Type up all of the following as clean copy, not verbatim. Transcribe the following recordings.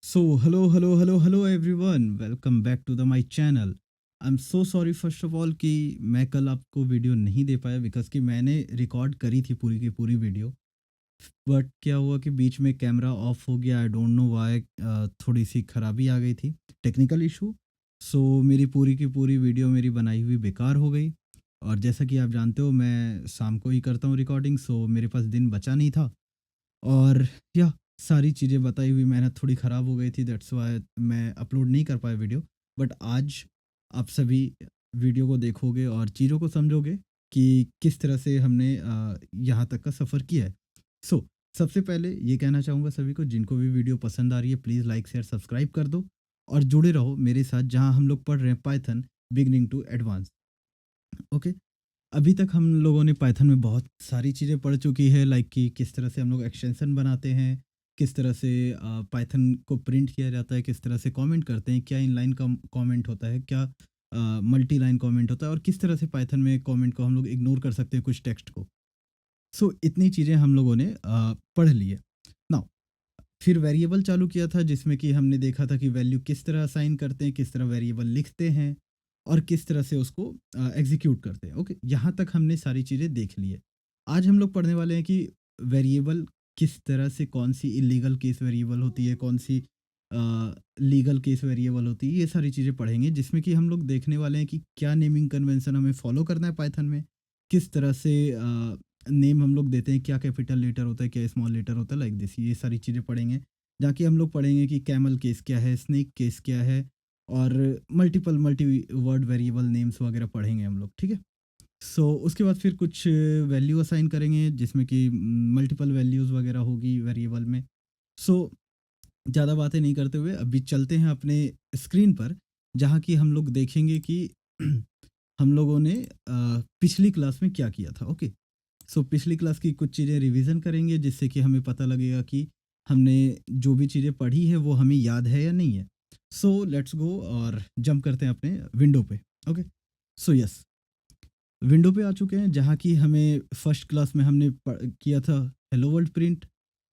So, hello everyone. Welcome back to my channel. I'm so sorry first of all कि मैं कल आपको video नहीं दे पाया बिकॉज़ कि मैंने रिकॉर्ड करी थी पूरी की पूरी वीडियो। बट क्या हुआ कि बीच में कैमरा ऑफ हो गया। आई डोंट नो व्हाई थोड़ी सी खराबी आ गई थी, टेक्निकल इशू। सो मेरी पूरी की पूरी वीडियो मेरी बनाई हुई बेकार हो गई। और जैसा कि आप जानते हो मैं शाम को ही करता हूँ रिकॉर्डिंग, सो मेरे पास दिन बचा नहीं था। और या सारी चीज़ें बताई हुई मेहनत थोड़ी ख़राब हो गई थी, दैट्स व्हाई मैं अपलोड नहीं कर पाया वीडियो। बट आज आप सभी वीडियो को देखोगे और चीज़ों को समझोगे कि किस तरह से हमने यहाँ तक का सफ़र किया है। सो सबसे पहले ये कहना चाहूँगा सभी को, जिनको भी वीडियो पसंद आ रही है प्लीज़ लाइक शेयर सब्सक्राइब कर दो और जुड़े रहो मेरे साथ जहाँ हम लोग पढ़ रहे हैं Python beginning to advance. Okay. अभी तक हम लोगों ने पाइथन में बहुत सारी चीज़ें पढ़ चुकी है, लाइक कि किस तरह से हम लोग एक्सटेंशन बनाते हैं, किस तरह से पाइथन को प्रिंट किया जाता है, किस तरह से कमेंट करते हैं, क्या इनलाइन कमेंट होता है, क्या मल्टी लाइन कमेंट होता है और किस तरह से पाइथन में कमेंट को हम लोग इग्नोर कर सकते हैं कुछ टेक्स्ट को। सो इतनी चीज़ें हम लोगों ने पढ़ ली है। नाउ फिर वेरिएबल चालू किया था जिसमें कि हमने देखा था कि वैल्यू किस तरह असाइन करते हैं, किस तरह वेरिएबल लिखते हैं और किस तरह से उसको एग्जीक्यूट करते हैं। ओके, यहाँ तक हमने सारी चीज़ें देख ली है। आज हम लोग पढ़ने वाले हैं कि वेरिएबल किस तरह से, कौन सी इलीगल केस वेरिएबल होती है, कौन सी लीगल केस वेरिएबल होती है, ये सारी चीज़ें पढ़ेंगे जिसमें कि हम लोग देखने वाले हैं कि क्या नेमिंग कन्वेंशन हमें फॉलो करना है पाइथन में, किस तरह से नेम हम लोग देते हैं, क्या कैपिटल लेटर होता है, क्या स्मॉल लेटर होता है, लाइक दिस, ये सारी चीज़ें पढ़ेंगे। जाके हम लोग पढ़ेंगे कि कैमल केस क्या है, स्नेक केस क्या है और मल्टी वर्ड वेरिएबल नेम्स वगैरह पढ़ेंगे हम लोग, ठीक है? सो उसके बाद फिर कुछ वैल्यू असाइन करेंगे जिसमें कि मल्टीपल वैल्यूज़ वगैरह होगी वेरिएबल में। सो ज़्यादा बातें नहीं करते हुए अभी चलते हैं अपने स्क्रीन पर, जहाँ कि हम लोग देखेंगे कि हम लोगों ने पिछली क्लास में क्या किया था। ओके। सो पिछली क्लास की कुछ चीज़ें रिवीजन करेंगे जिससे कि हमें पता लगेगा कि हमने जो भी चीज़ें पढ़ी है वो हमें याद है या नहीं है। सो लेट्स गो और जंप करते हैं अपने विंडो पे। ओके। सो यस, विंडो पे आ चुके हैं जहाँ की हमें फर्स्ट क्लास में हमने किया था हेलो वर्ल्ड प्रिंट।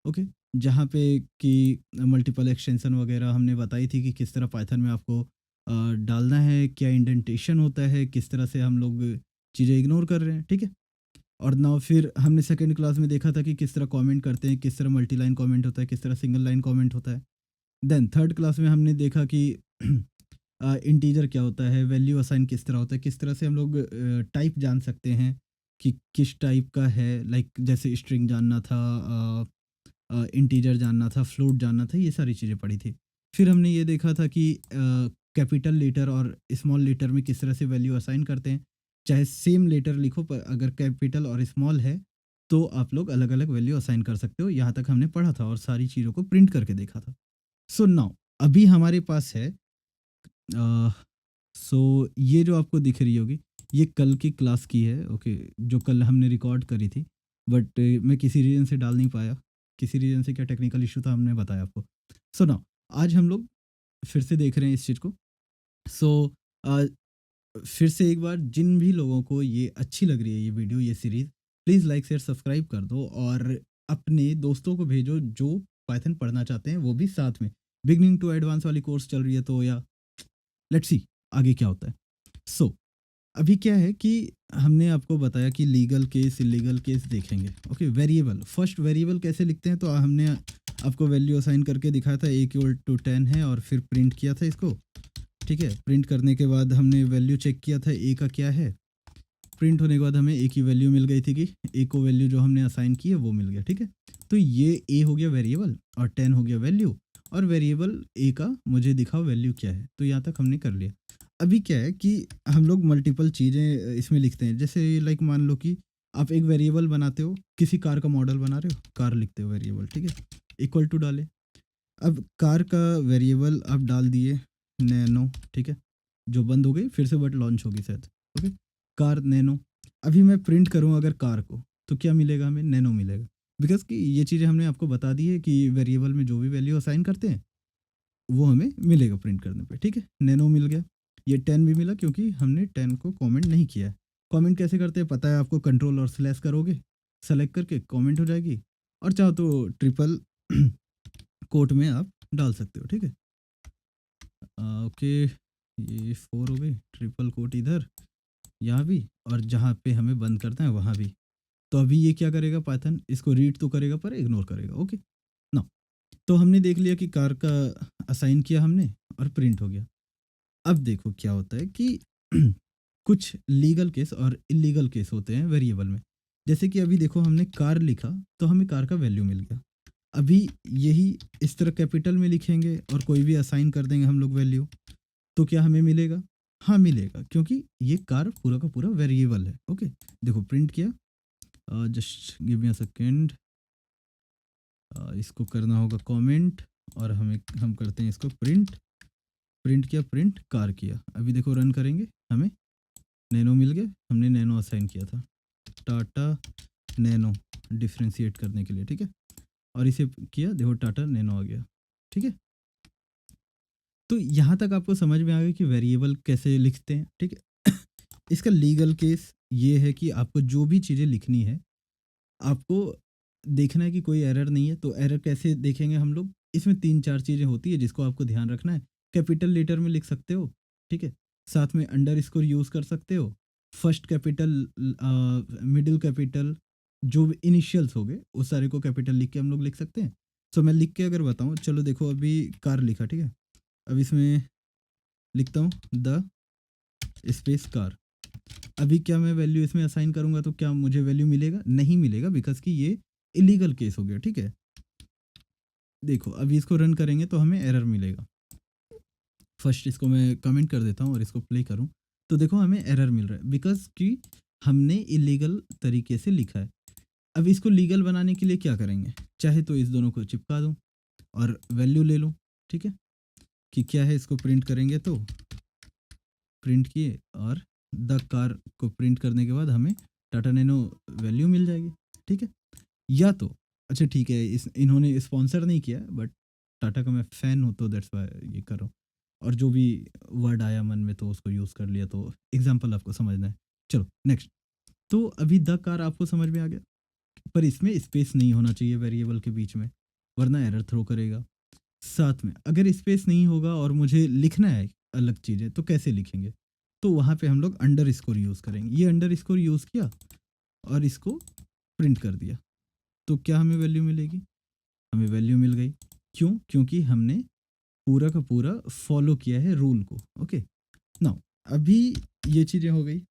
ओके। जहाँ पे कि मल्टीपल एक्सटेंशन वगैरह हमने बताई थी कि किस तरह पाइथन में आपको डालना है, क्या इंडेंटेशन होता है, किस तरह से हम लोग चीज़ें इग्नोर कर रहे हैं, ठीक है? और नाउ फिर हमने सेकंड क्लास में देखा था कि किस तरह कमेंट करते हैं, किस तरह मल्टी लाइन कमेंट होता है, किस तरह सिंगल लाइन कमेंट होता है। देन थर्ड क्लास में हमने देखा कि इंटीजर क्या होता है, वैल्यू असाइन किस तरह होता है, किस तरह से हम लोग टाइप जान सकते हैं कि किस टाइप का है, लाइक जैसे स्ट्रिंग जानना था, इंटीजर जानना था, फ्लोट जानना था, ये सारी चीज़ें पढ़ी थी। फिर हमने ये देखा था कि कैपिटल लेटर और स्मॉल लेटर में किस तरह से वैल्यू असाइन करते हैं। चाहे सेम लेटर लिखो पर अगर कैपिटल और स्मॉल है, तो आप लोग अलग-अलग वैल्यू असाइन कर सकते हो। यहाँ तक हमने पढ़ा था और सारी चीज़ों को प्रिंट करके देखा था। सो नाउ अभी हमारे पास है अ, सो ये जो आपको दिख रही होगी, ये कल की क्लास की है, ओके, जो कल हमने रिकॉर्ड करी थी। बट मैं किसी रीज़न से डाल नहीं पाया। किसी रीज़न से, क्या टेक्निकल इश्यू था हमने बताया आपको। सो नाउ आज हम लोग फिर से देख रहे हैं इस चीज़ को। सो अ, फिर से एक बार जिन भी लोगों को ये अच्छी लग रही है ये वीडियो, ये series, please like share subscribe कर दो और अपने दोस्तों को भेजो जो पाइथन पढ़ना चाहते हैं, वो भी साथ में। बिगिनिंग टू एडवांस वाली कोर्स चल रही है, तो या लेट्स सी आगे क्या होता है। सो अभी क्या है कि हमने आपको बताया कि लीगल केस, इलीगल केस देखेंगे। ओके, वेरिएबल, फर्स्ट वेरिएबल कैसे लिखते हैं, तो हमने आपको वैल्यू असाइन करके दिखाया था, a = 10 है और फिर प्रिंट किया था इसको, ठीक है? प्रिंट करने के बाद हमने वैल्यू चेक किया था a का क्या है। प्रिंट होने के बाद हमें a की वैल्यू मिल गई थी कि a को वैल्यू जो हमने असाइन की है वो मिल गया, ठीक है? तो ये a हो गया वेरिएबल और 10 हो गया वैल्यू, और वेरिएबल a का मुझे दिखाओ वैल्यू क्या है, तो यहाँ तक हमने कर लिया। अभी क्या है कि हम लोग मल्टीपल चीज़ें इसमें लिखते हैं, जैसे लाइक मान लो कि आप एक वेरिएबल बनाते हो, किसी कार का मॉडल बना रहे हो, कार लिखते हो वेरिएबल, ठीक है? इक्वल टू डाले। अब कार का वेरिएबल आप डाल दिए नैनो, ठीक है? जो बंद हो गई, फिर से बट लॉन्च होगी शायद। Okay, car nano. अभी मैं प्रिंट करूँ अगर कार को, तो क्या मिलेगा हमें? नैनो मिलेगा। बिकॉज़ कि ये चीज़ें हमने आपको बता दी है कि वेरिएबल में जो भी वैल्यू असाइन करते हैं, वो हमें मिलेगा प्रिंट करने पे, ठीक है? नैनो मिल गया। ये 10 भी मिला क्योंकि हमने 10 को कमेंट नहीं किया है। कमेंट कैसे करते हैं पता है आपको, कंट्रोल और स्लैश करोगे, सेलेक्ट करके कमेंट हो जाएगी, और चाहो तो ट्रिपल कोट में आप डाल सकते हो, ठीक है। ओके, ये 4 हो गई, ट्रिपल कोट इधर, यहाँ भी, और जहाँ पे हमें बंद करना है वहाँ भी। तो अभी ये क्या करेगा पाइथन, इसको रीड तो करेगा पर इग्नोर करेगा, ओके। नाउ तो हमने देख लिया कि कार का असाइन किया हमने और प्रिंट हो गया। अब देखो क्या होता है कि कुछ लीगल केस और इलीगल केस होते हैं वेरिएबल में। जैसे कि अभी देखो हमने कार लिखा तो हमें कार का वैल्यू मिल गया। अभी यही इस तरह कैपिटल में लिखेंगे और कोई भी असाइन कर देंगे हम लोग वैल्यू, तो क्या हमें मिलेगा? हाँ, मिलेगा, क्योंकि ये कार पूरा का पूरा वेरिएबल है, ओके। देखो प्रिंट किया, just give me a second, इसको करना होगा कमेंट, और हम करते हैं इसको प्रिंट। प्रिंट किया, प्रिंट कार किया। अभी देखो रन करेंगे, हमें नैनो मिल गया, हमने नैनो असाइन किया था, टाटा नैनो, डिफरेंशिएट करने के लिए, ठीक है। और इसे किया, देखो टाटा नैनो आ गया, ठीक है। तो यहाँ तक आपको समझ में आ गया कि वेरिएबल कैसे लिखते हैं, ठीक है। इसका लीगल केस ये है कि आपको जो भी चीज़ें लिखनी है, आपको देखना है कि कोई एरर नहीं है। तो एरर कैसे देखेंगे हम लोग? इसमें 3-4 चीज़ें होती है जिसको आपको ध्यान रखना है। कैपिटल लेटर में लिख सकते हो, ठीक है? साथ में अंडरस्कोर यूज़ कर सकते हो। फर्स्ट कैपिटल, मिडल कैपिटल, जो भी इनिशियल्स हो गए, उस सारे को कैपिटल लिख के हम लोग लिख सकते हैं। सो मैं लिख के अगर बताऊँ, चलो देखो अभी कार लिखा, ठीक है? अब इसमें लिखता हूँ द स्पेस कार। अभी क्या मैं वैल्यू इसमें असाइन करूँगा तो क्या मुझे वैल्यू मिलेगा? नहीं मिलेगा, बिकॉज़ कि ये इल्लीगल केस हो गया, ठीक है? देखो अभी इसको रन करेंगे तो हमें एरर मिलेगा। फर्स्ट इसको मैं कमेंट कर देता हूँ और इसको प्ले करूँ, तो देखो हमें एरर मिल रहा है, बिकॉज़ कि हमने इल्लीगल तरीके से लिखा है। अब इसको लीगल बनाने के लिए क्या करेंगे? चाहे तो इस दोनों को चिपका दूँ और वैल्यू ले लूँ, ठीक है? कि क्या है, इसको प्रिंट करेंगे तो प्रिंट किए, और द कार को प्रिंट करने के बाद हमें टाटा नैनो वैल्यू मिल जाएगी, ठीक है। या तो अच्छा ठीक है, इस इन्होंने स्पॉन्सर नहीं किया, बट टाटा का मैं फ़ैन हूँ तो दैट्स व्हाई ये कर रहा हूँ। और जो भी वर्ड आया मन में तो उसको यूज़ कर लिया, तो एग्ज़ाम्पल आपको समझना है। चलो नेक्स्ट। तो अभी द कार आपको समझ में आ गया, पर इसमें स्पेस नहीं होना चाहिए वेरिएबल के बीच में, वरना एरर थ्रो करेगा। साथ में अगर स्पेस नहीं होगा और मुझे लिखना है अलग चीज़ें, तो कैसे लिखेंगे? तो वहाँ पे हम लोग अंडरस्कोर यूज़ करेंगे। ये अंडरस्कोर यूज़ किया और इसको प्रिंट कर दिया। तो क्या हमें वैल्यू मिलेगी? हमें वैल्यू मिल गई। क्यों? क्योंकि हमने पूरा का पूरा फ़ॉलो किया है रूल को, ओके। नाउ अभी ये चीज़ें हो गई।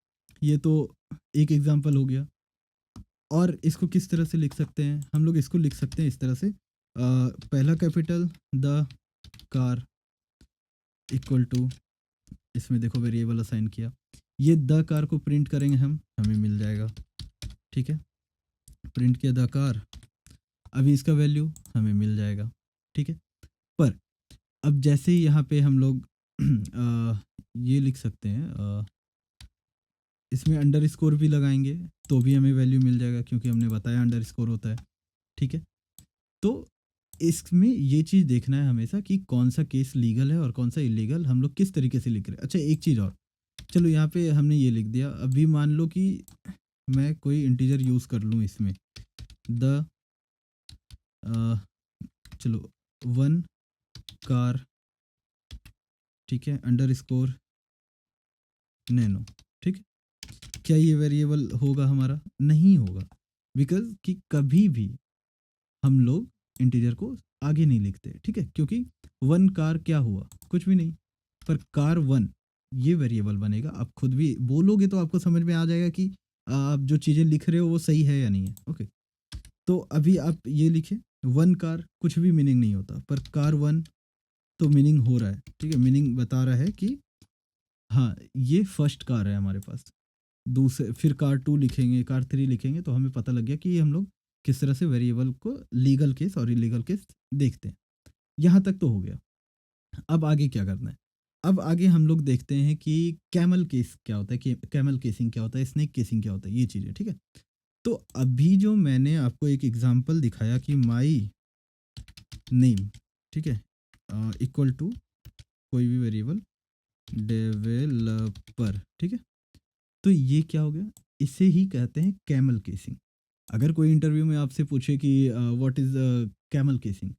ये तो एक एग्ज़ाम्पल हो गया। और इसको किस तरह से लिख सकते हैं? हम लोग इसको लिख सकते हैं इस तरह से, पहला capital the car equal to, इसमें देखो वेरिएबल असाइन किया। ये द कार को प्रिंट करेंगे हम, हमें मिल जाएगा, ठीक है। प्रिंट किया द कार, अभी इसका वैल्यू हमें मिल जाएगा, ठीक है। पर अब जैसे ही यहाँ पे हम लोग ये लिख सकते हैं, इसमें अंडरस्कोर भी लगाएँगे तो भी हमें वैल्यू मिल जाएगा, क्योंकि हमने बताया अंडरस्कोर होता है, ठीक है। तो इसमें ये चीज़ देखना है हमेशा कि कौन-सा केस लीगल है और कौन-सा इल्लीगल, हम लोग किस तरीके से लिख रहे हैं। अच्छा एक चीज़ और, चलो यहाँ पे हमने ये लिख दिया, अभी मान लो कि मैं कोई इंटीजर यूज़ कर लूँ इसमें, द अ, चलो 1 कार, ठीक है, अंडरस्कोर नैनो, ठीक है। क्या ये वेरिएबल होगा हमारा? नहीं होगा, बिकॉज़ कि कभी भी हम लोग इंटीजर को आगे नहीं लिखते, ठीक है? क्योंकि 1 कार क्या हुआ? कुछ भी नहीं। पर कार 1 ये वेरिएबल बनेगा। आप खुद भी बोलोगे तो आपको समझ में आ जाएगा कि आप जो चीज़ें लिख रहे हो वो सही है या नहीं है, ओके। तो अभी आप ये लिखें 1 कार, कुछ भी मीनिंग नहीं होता, पर कार 1 तो मीनिंग हो रहा है, ठीक है? मीनिंग बता रहा है कि हाँ, ये फर्स्ट कार है हमारे पास। दूसरे फिर कार 2 लिखेंगे, कार 3 लिखेंगे, तो हमें पता लग गया कि ये हम लोग किस तरह से वेरिएबल को लीगल केस और इल्लीगल केस देखते हैं। यहाँ तक तो हो गया। अब आगे क्या करना है? अब आगे हम लोग देखते हैं कि कैमल केस क्या होता है, कि कैमल केसिंग क्या होता है, स्नेक केसिंग क्या होता है, ये चीज़ें, ठीक है? तो अभी जो मैंने आपको एक एग्ज़ाम्पल दिखाया कि माई नेम, ठीक है? इक्वल टू कोई भी वेरिएबल डेवलपर, ठीक है? तो ये क्या हो गया? इसे ही कहते हैं कैमल केसिंग। अगर कोई इंटरव्यू में आपसे पूछे कि व्हाट इज़ कैमल केसिंग?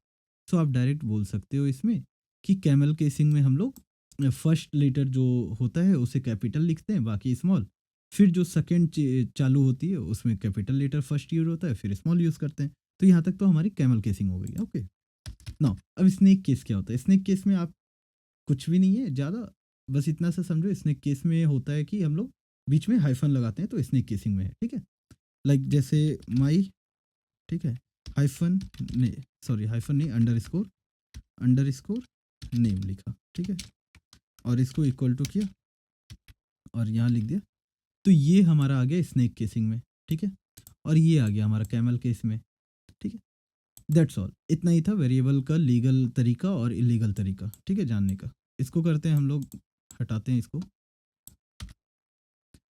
सो आप डायरेक्ट बोल सकते हो इसमें कि कैमल केसिंग में हम लोग फर्स्ट लेटर जो होता है उसे कैपिटल लिखते हैं, बाकी स्मॉल। फिर जो सेकंड चालू होती है उसमें कैपिटल लेटर फर्स्ट यूज होता है, फिर स्मॉल यूज़ करते हैं। तो यहाँ तक तो हमारी कैमल केसिंग हो गई है। ओके, नाउ अब स्नेक केस क्या होता है? स्नेक केस में आप कुछ भी नहीं है ज़्यादा, बस इतना सा समझो। स्नेक केस में होता है कि हम लोग बीच में हाइफन लगाते हैं, तो स्नेक केसिंग में है, ठीक है। लाइक जैसे माई, ठीक है, हाइफन नहीं, सॉरी हाइफन नहीं, अंडरस्कोर, अंडरस्कोर नेम लिखा, ठीक है, और इसको इक्वल टू किया और यहाँ लिख दिया। तो ये हमारा आ गया स्नेक केसिंग में, ठीक है, और ये आ गया हमारा कैमल केस में, ठीक है। दैट्स ऑल, इतना ही था वेरिएबल का लीगल तरीका और इलीगल तरीका, ठीक है, जानने का। इसको करते हैं हम लोग, हटाते हैं इसको।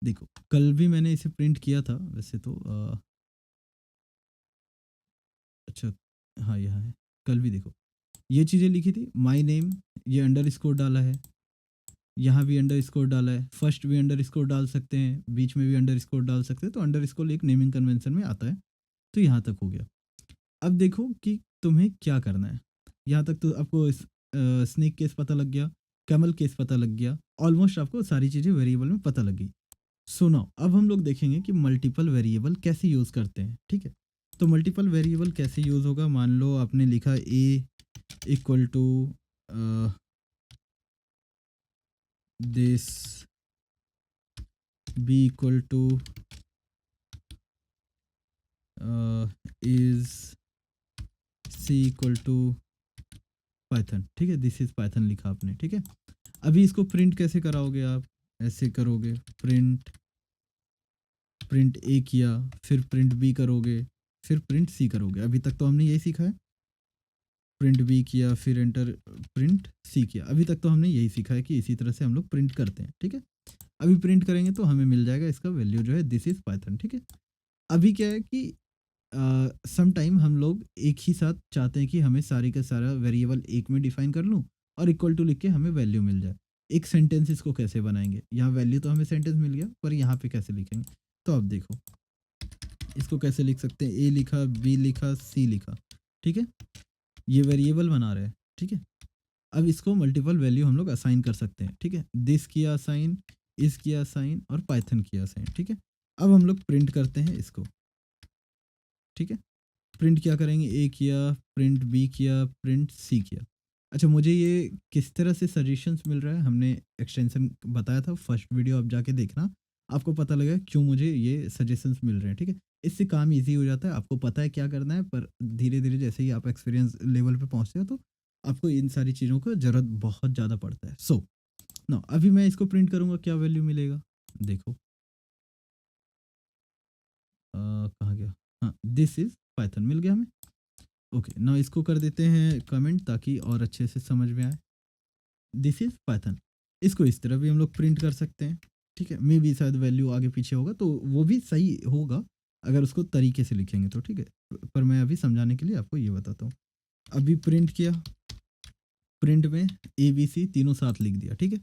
देखो कल भी मैंने इसे प्रिंट किया था वैसे तो अच्छा, हाँ यहाँ है। कल भी देखो ये चीज़ें लिखी थी, माई नेम, ये अंडरस्कोर डाला है, यहाँ भी अंडरस्कोर डाला है, फर्स्ट भी अंडरस्कोर डाल सकते हैं, बीच में भी अंडरस्कोर डाल सकते हैं, तो अंडरस्कोर एक नेमिंग कन्वेंशन में आता है। तो यहाँ तक हो गया। अब देखो कि तुम्हें क्या करना है। यहाँ तक तो आपको स्नेक केस पता लग गया, कैमल केस पता लग गया, ऑलमोस्ट आपको सारी चीज़ें वेरिएबल में पता लग गई। सो नाउ अब हम लोग देखेंगे कि मल्टीपल वेरिएबल कैसे यूज़ करते हैं, ठीक है। तो मल्टीपल वेरिएबल कैसे यूज़ होगा? मान लो आपने लिखा a equal to this, b equal to is, c equal to Python, ठीक है, दिस इज पाइथन लिखा आपने, ठीक है। अभी इसको प्रिंट कैसे कराओगे आप? ऐसे करोगे, प्रिंट, प्रिंट ए किया, फिर प्रिंट बी करोगे, फिर प्रिंट सी करोगे। अभी तक तो हमने यही सीखा है, प्रिंट बी किया, फिर एंटर, प्रिंट सी किया। अभी तक तो हमने यही सीखा है कि इसी तरह से हम लोग प्रिंट करते हैं, ठीक है। अभी प्रिंट करेंगे तो हमें मिल जाएगा इसका वैल्यू जो है दिस इज पाइथन, ठीक है। अभी क्या है कि सम टाइम हम लोग एक ही साथ चाहते हैं कि हमें सारी का सारा वेरिएबल एक में डिफाइन कर लूँ और इक्वल टू लिख के हमें वैल्यू मिल जाए। एक सेंटेंस इसको कैसे बनाएंगे? यहाँ वैल्यू तो हमें सेंटेंस मिल गया, पर यहाँ पे कैसे लिखेंगे? तो अब देखो इसको कैसे लिख सकते हैं। ए लिखा, बी लिखा, सी लिखा, ठीक है, ये वेरिएबल बना रहे हैं, ठीक है। अब इसको मल्टीपल वैल्यू हम लोग असाइन कर सकते हैं, ठीक है। दिस किया असाइन, इस किया असाइन और पाइथन किया असाइन, ठीक है। अब हम लोग प्रिंट करते हैं इसको, ठीक है। प्रिंट क्या करेंगे? ए किया, प्रिंट बी किया, प्रिंट सी किया। अच्छा, मुझे ये किस तरह से सजेशंस मिल रहा है, हमने एक्सटेंशन बताया था, फर्स्ट वीडियो आप जाके देखना, आपको पता लगेगा क्यों मुझे ये सजेशंस मिल रहे हैं, ठीक है। इससे काम ईज़ी हो जाता है, आपको पता है क्या करना है, पर धीरे-धीरे जैसे ही आप एक्सपीरियंस लेवल पे पहुँचते हो तो आपको इन सारी चीज़ों का ज़रूरत बहुत ज़्यादा पड़ता है। सो नाउ अभी मैं इसको प्रिंट करूँगा, क्या वैल्यू मिलेगा? देखो कहाँ गया? हाँ, दिस इज़ पाइथन मिल गया हमें। ओके, नाउ इसको कर देते हैं कमेंट ताकि और अच्छे से समझ में आए। This is Python. इसको इस तरह भी हम लोग प्रिंट कर सकते हैं, ठीक है। मे बी शायद वैल्यू आगे पीछे होगा तो वो भी सही होगा अगर उसको तरीके से लिखेंगे तो, ठीक है। पर मैं अभी समझाने के लिए आपको ये बताता हूँ। अभी प्रिंट किया, प्रिंट में ए बी सी तीनों साथ लिख दिया, ठीक है।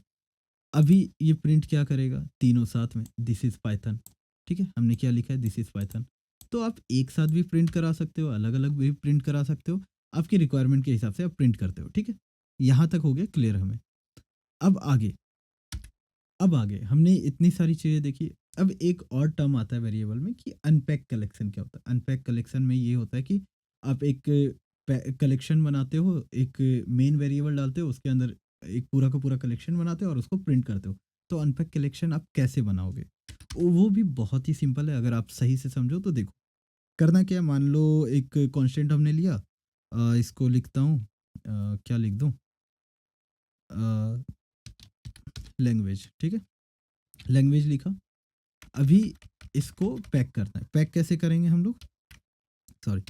अभी ये प्रिंट क्या करेगा? तीनों साथ में दिस इज पाइथन, ठीक है। हमने क्या लिखा है? This is Python. तो आप एक साथ भी प्रिंट करा सकते हो, अलग अलग भी प्रिंट करा सकते हो, आपकी रिक्वायरमेंट के हिसाब से आप प्रिंट करते हो, ठीक है। यहाँ तक हो गया क्लियर हमें। अब आगे, अब आगे हमने इतनी सारी चीज़ें देखी। अब एक और टर्म आता है वेरिएबल में कि अनपैक कलेक्शन क्या होता है? अनपैक कलेक्शन में ये होता है कि आप एक कलेक्शन बनाते हो, एक मेन वेरिएबल डालते हो, उसके अंदर एक पूरा का पूरा कलेक्शन बनाते हो और उसको प्रिंट करते हो। तो अनपैक कलेक्शन आप कैसे बनाओगे? वो भी बहुत ही सिंपल है, अगर आप सही से समझो तो। देखो करना क्या है, मान लो एक कांस्टेंट हमने लिया, इसको लिखता हूँ, क्या लिख दूँ, लैंग्वेज, ठीक है, लैंग्वेज लिखा। अभी इसको पैक करना है। पैक कैसे करेंगे हम लोग? सॉरी,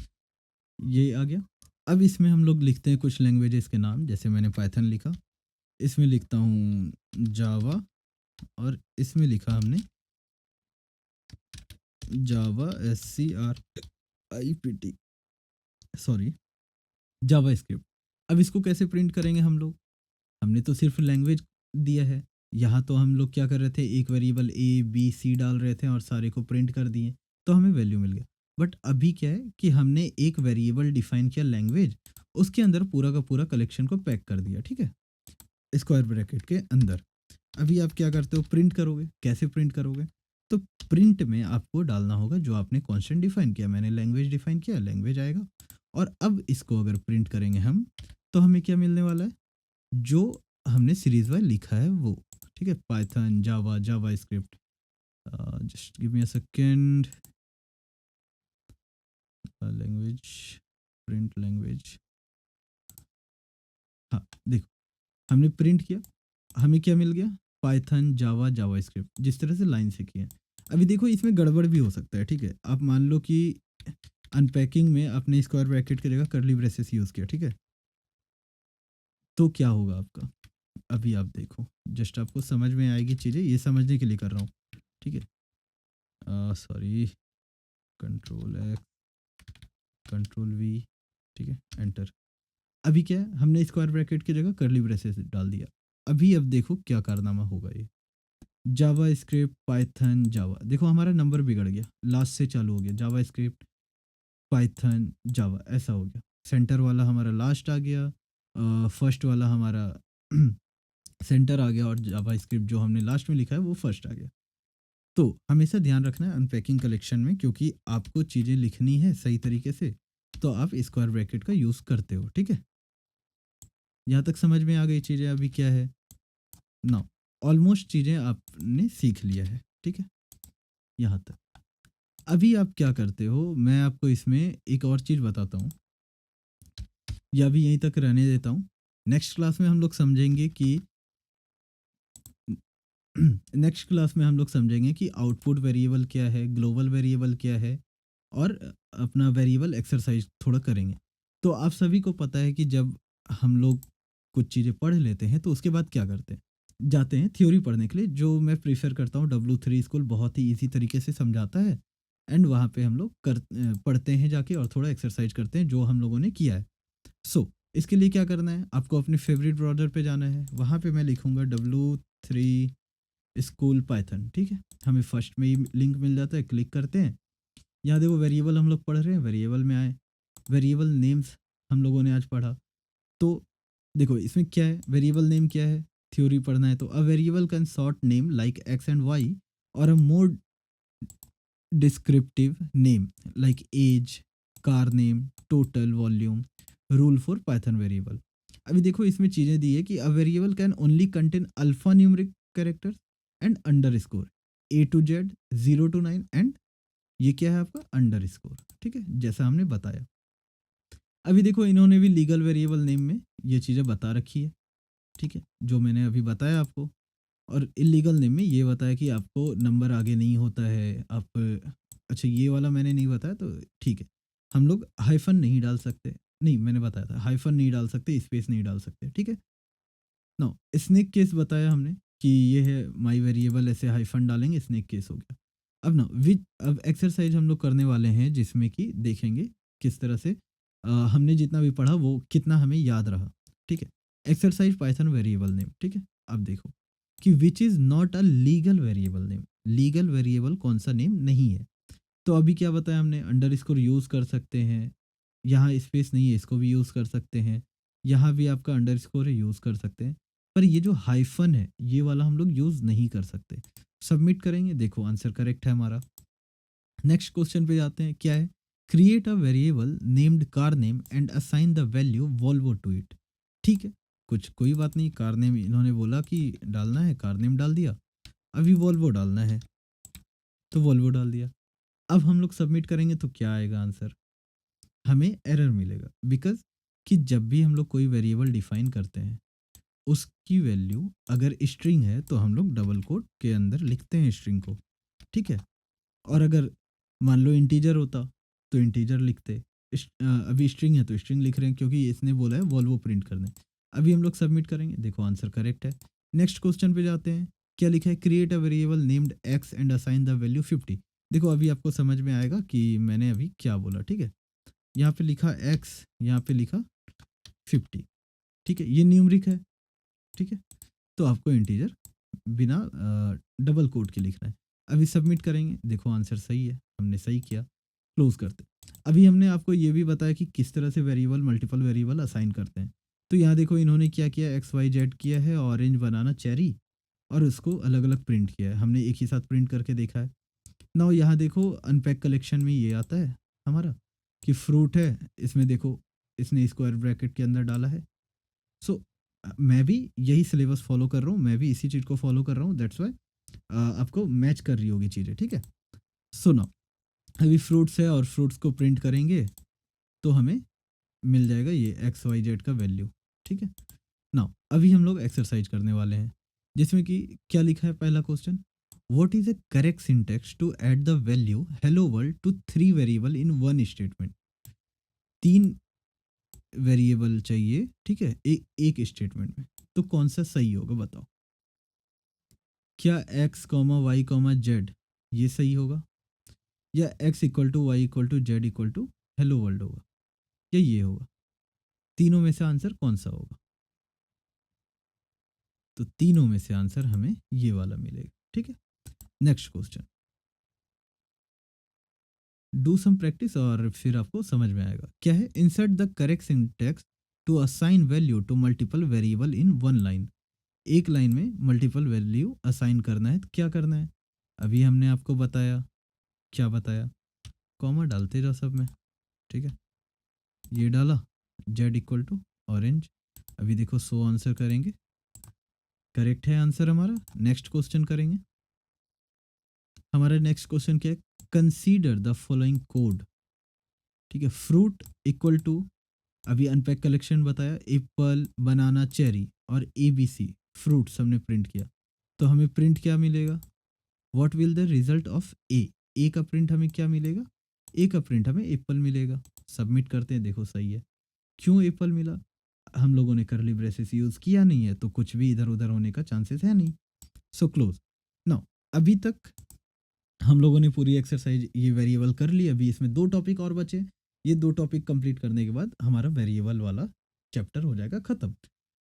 ये आ गया। अब इसमें हम लोग लिखते हैं कुछ लैंग्वेजेस के नाम, जैसे मैंने पाइथन लिखा, इसमें लिखता हूँ जावा, और इसमें लिखा हमने जावा SCRIPT, सॉरी, जावा स्क्रिप्ट। अब इसको कैसे प्रिंट करेंगे हम लोग? हमने तो सिर्फ लैंग्वेज दिया है, यहाँ तो हम लोग क्या कर रहे थे, एक वेरिएबल ए बी सी डाल रहे थे और सारे को प्रिंट कर दिए, तो हमें वैल्यू मिल गया। बट अभी क्या है कि हमने एक वेरिएबल डिफाइन किया लैंग्वेज, उसके अंदर पूरा का पूरा कलेक्शन को पैक कर दिया, ठीक है? स्क्वायर ब्रैकेट के अंदर। अभी आप क्या करते हो, प्रिंट करोगे। कैसे प्रिंट करोगे? तो प्रिंट में आपको डालना होगा जो आपने कांस्टेंट डिफाइन किया। मैंने लैंग्वेज डिफाइन किया, लैंग्वेज आएगा। और अब इसको अगर प्रिंट करेंगे हम, तो हमें क्या मिलने वाला है? जो हमने सीरीज वाइज लिखा है वो, ठीक है? Python, Java, JavaScript. Just give me a second. Language, print language. हाँ, देखो, हमने प्रिंट किया, हमें क्या मिल गया? पाइथन, जावा, जावास्क्रिप्ट, जिस तरह से लाइन से किए। अभी देखो, इसमें गड़बड़ भी हो सकता है, ठीक है? आप मान लो कि अनपैकिंग में आपने स्क्वायर ब्रैकेट की जगह कर्ली ब्रेसेस यूज़ किया, ठीक है? तो क्या होगा आपका? अभी आप देखो, जस्ट आपको समझ में आएगी चीज़ें, ये समझने के लिए कर रहा हूँ, ठीक है? Sorry, control x, control we, ठीक है, एंटर। अभी क्या है, हमने स्क्वायर ब्रैकेट की जगह कर्ली ब्रेसेस डाल दिया। अभी अब देखो क्या कारनामा होगा ये। जावा स्क्रिप्ट, पाइथन, जावा, देखो हमारा नंबर बिगड़ गया, लास्ट से चालू हो गया। जावा स्क्रिप्ट, पाइथन, जावा, ऐसा हो गया। सेंटर वाला हमारा लास्ट आ गया, फर्स्ट वाला हमारा सेंटर आ गया, और जावा स्क्रिप्ट जो हमने लास्ट में लिखा है वो फर्स्ट आ गया। तो हमेशा ध्यान रखना है अनपैकिंग कलेक्शन में, क्योंकि आपको चीज़ें लिखनी है सही तरीके से, तो आप स्क्वायर ब्रैकेट का यूज़ करते हो, ठीक है? यहाँ तक समझ में आ गई चीज़ें? अभी क्या है ना, ऑलमोस्ट चीज़ें आपने सीख लिया है, ठीक है? यहाँ तक। अभी आप क्या करते हो, मैं आपको इसमें एक और चीज़ बताता हूँ, या अभी यहीं तक रहने देता हूँ। नेक्स्ट क्लास में हम लोग समझेंगे कि नेक्स्ट क्लास में हम लोग समझेंगे कि आउटपुट वेरिएबल क्या है, ग्लोबल वेरिएबल क्या है, और अपना वेरिएबल एक्सरसाइज थोड़ा करेंगे। तो आप सभी को पता है कि जब हम लोग कुछ चीज़ें पढ़ लेते हैं तो उसके बाद क्या करते हैं? जाते हैं थ्योरी पढ़ने के लिए, जो मैं प्रेफ़र करता हूँ। W3 स्कूल बहुत ही ईज़ी तरीके से समझाता है, एंड वहाँ पे हम लोग पढ़ते हैं जाके, और थोड़ा एक्सरसाइज करते हैं जो हम लोगों ने किया है। सो इसके लिए क्या करना है, आपको अपने फेवरेट ब्राउज़र पे जाना है। वहाँ पे मैं लिखूँगा W3 स्कूल पाइथन, ठीक है? हमें फर्स्ट में ही लिंक मिल जाता है, क्लिक करते हैं। यहाँ देखो, वेरिएबल हम लोग पढ़ रहे हैं, वेरिएबल में आए। वेरिएबल नेम्स हम लोगों ने आज पढ़ा। तो देखो इसमें क्या है, वेरिएबल नेम क्या है, थ्योरी पढ़ना है तो a variable can short name like x and y, और a more descriptive name like age, car name, total, volume. Rule for Python variable. अभी देखो इसमें चीज़ें दी है कि a variable can only contain alpha numeric characters and underscore, a to z, 0 to 9, and ये क्या है आपका अंडरस्कोर, ठीक है? जैसा हमने बताया। अभी देखो, इन्होंने भी लीगल वेरिएबल नेम में ये चीज़ें बता रखी है, ठीक है? जो मैंने अभी बताया आपको। और इल्लीगल नेम में ये बताया कि आपको नंबर आगे नहीं होता है। आप, अच्छा, ये वाला मैंने नहीं बताया तो ठीक है। हम लोग हाइफ़न नहीं डाल सकते। नहीं, मैंने बताया था हाइफ़न नहीं डाल सकते, स्पेस नहीं डाल सकते, ठीक है? नाउ स्नेक केस बताया हमने कि ये है माय वेरिएबल, ऐसे हाइफ़न डालेंगे, स्नेक केस हो गया। अब ना अब एक्सरसाइज़ हम लोग करने वाले हैं, जिसमें कि देखेंगे किस तरह से हमने जितना भी पढ़ा वो कितना हमें याद रहा, ठीक है? एक्सरसाइज़ पाइथन वेरिएबल नेम, ठीक है? अब देखो कि which is not a legal variable name. Legal variable कौन-सा नेम नहीं है। तो अभी क्या बताया हमने, अंडरस्कोर यूज़ कर सकते हैं, यहाँ स्पेस नहीं है इसको भी यूज़ कर सकते हैं, यहाँ भी आपका अंडरस्कोर है यूज़ कर सकते हैं। पर ये जो हाइफ़न है, ये वाला हम लोग यूज़ नहीं कर सकते। सबमिट करेंगे, देखो आंसर करेक्ट है हमारा। नेक्स्ट क्वेश्चन पे जाते हैं, क्या है? Create a variable named car name and assign the value Volvo to it. ठीक है, कुछ कोई बात नहीं, कार नेम इन्होंने बोला कि डालना है, कार नेम डाल दिया। अभी वॉल्वो डालना है, तो वॉल्वो डाल दिया। अब हम लोग सबमिट करेंगे तो क्या आएगा आंसर? हमें एरर मिलेगा, बिकॉज़ कि जब भी हम लोग कोई वेरिएबल डिफाइन करते हैं, उसकी वैल्यू अगर स्ट्रिंग है तो हम लोग डबल कोट के अंदर लिखते हैं स्ट्रिंग को, ठीक है? और अगर मान लो इंटीजर होता तो इंटीजर लिखते। अभी स्ट्रिंग है तो स्ट्रिंग लिख रहे हैं, क्योंकि इसने बोला है वॉल्वो प्रिंट करने। अभी हम लोग सबमिट करेंगे, देखो आंसर करेक्ट है। नेक्स्ट क्वेश्चन पे जाते हैं, क्या लिखा है? Create a variable named x and assign the value 50। देखो अभी आपको समझ में आएगा कि मैंने अभी क्या बोला, ठीक है? यहाँ पे लिखा एक्स, यहाँ पे लिखा 50, ठीक है? ये न्यूमरिक है, ठीक है? तो आपको इंटीजर बिना डबल कोट के लिखना है। अभी सबमिट करेंगे, देखो आंसर सही है, हमने सही किया। क्लोज करते हैं। अभी हमने आपको ये भी बताया कि किस तरह से वेरिएबल मल्टीपल वेरिएबल असाइन करते हैं। तो यहाँ देखो इन्होंने क्या किया, एक्स वाई जेड किया है, ऑरेंज बनाना चेरी, और उसको अलग अलग प्रिंट किया है। हमने एक ही साथ प्रिंट करके देखा है। नाउ यहाँ देखो अनपैक कलेक्शन में ये आता है हमारा कि फ्रूट है, इसमें देखो इसने स्क्वायर ब्रैकेट के अंदर डाला है। सो मैं भी यही सिलेबस फॉलो कर रहा हूँ, मैं भी इसी चीज़ को फॉलो कर रहा हूँ, दैट्स वाई आपको मैच कर रही होगी चीज़ें, ठीक है। सुनो, अभी फ्रूट्स है और फ्रूट्स को प्रिंट करेंगे तो हमें मिल जाएगा ये एक्स वाई जेड का वैल्यू, ठीक है। नाउ अभी हम लोग एक्सरसाइज करने वाले हैं, जिसमें कि क्या लिखा है पहला question, what is a correct syntax to add the value hello world to three variable in one statement. तीन वेरिएबल चाहिए, ठीक है, एक स्टेटमेंट में, तो कौन सा सही होगा बताओ। क्या X comma Y comma Z ये सही होगा, या X equal to Y equal to Z equal to hello world होगा, या ये होगा। तीनों में से आंसर कौन सा होगा? तो तीनों में से आंसर हमें ये वाला मिलेगा, ठीक है। Next question, do some practice और फिर आपको समझ में आएगा। क्या है, insert the correct syntax to assign value to multiple variable in one line. एक लाइन में मल्टीपल वैल्यू असाइन करना है, तो क्या करना है? अभी हमने आपको बताया, क्या बताया, कॉमा डालते जाओ सब में, ठीक है। ये डाला, जेड इक्वल टू ऑरेंज। अभी देखो सो आंसर करेंगे, करेक्ट है आंसर हमारा। नेक्स्ट क्वेश्चन करेंगे। हमारा नेक्स्ट क्वेश्चन क्या है, कंसीडर द फॉलोइंग कोड, ठीक है। फ्रूट इक्वल टू, अभी अनपैक कलेक्शन बताया, एप्पल बनाना चेरी और ए बी सी फ्रूट्स हमने प्रिंट किया, तो हमें प्रिंट क्या मिलेगा, what will the result of a का प्रिंट हमें क्या मिलेगा, ए का प्रिंट हमें एप्पल मिलेगा। सबमिट करते हैं, देखो सही है। क्यों एप्पल मिला, हम लोगों ने करली ब्रेसेस यूज़ किया नहीं है, तो कुछ भी इधर उधर होने का चांसेस है नहीं। So close. नाउ अभी तक हम लोगों ने पूरी एक्सरसाइज ये वेरिएबल कर ली। अभी इसमें दो टॉपिक और बचे, ये दो टॉपिक कंप्लीट करने के बाद हमारा वेरिएबल वाला चैप्टर हो जाएगा ख़त्म।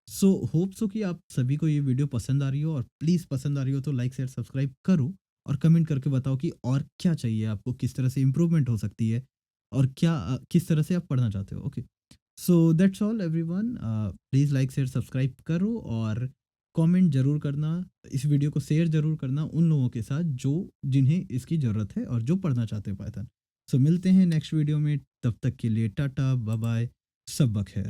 सो होप सो कि आप सभी को ये वीडियो पसंद आ रही हो, और प्लीज़ पसंद आ रही हो तो लाइक शेयर सब्सक्राइब करो, और कमेंट करके बताओ कि और क्या चाहिए आपको, किस तरह से इम्प्रूवमेंट हो सकती है, और क्या किस तरह से आप पढ़ना चाहते हो। Okay, so that's all everyone. Please like share subscribe करो, और कमेंट ज़रूर करना, इस वीडियो को शेयर ज़रूर करना उन लोगों के साथ जो जिन्हें इसकी ज़रूरत है और जो पढ़ना चाहते हैं पाइथन। सो मिलते हैं नेक्स्ट वीडियो में, तब तक के लिए टाटा बाय बाय, सब बखैर।